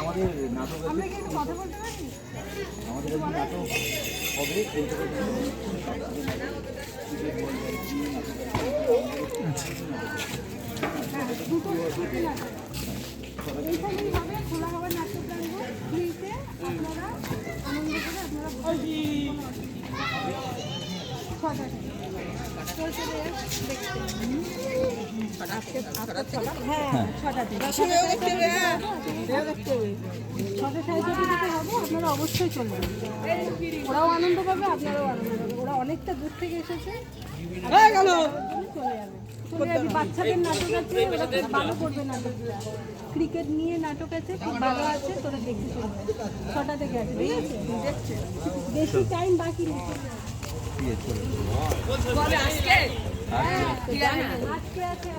আমাদের নাটক আমরা কি একটু কথা বলতে পারি? আমাদের নাটক হবে হ্যাঁ, দুটো নাটক এইখানেই হবে, খোলা হবে নাটক প্রাঙ্গণ ফ্রিতে, আপনারা আনন্দ করে আপনারা ছটা হ্যাঁ ছটা থেকে ছটা সাড়ে ছটা হবে, আপনারা অবশ্যই চলে যাবেন। ওরাও আনন্দ পাবে, আপনারাও আনন্দ পাবে। ওরা অনেকটা দূর থেকে এসেছে, চলে যাবে চলে যাবে। বাচ্চাদের নাটক আছে, ওরা ভালো করবে নাটকটা। ক্রিকেট নিয়ে নাটক আছে, খুব ভালো আছে, তোরা দেখতে চলে যাবে। ছটা থেকে আছে, ঠিক আছে? বেশি টাইম বাকি নেই। আজকে আছে।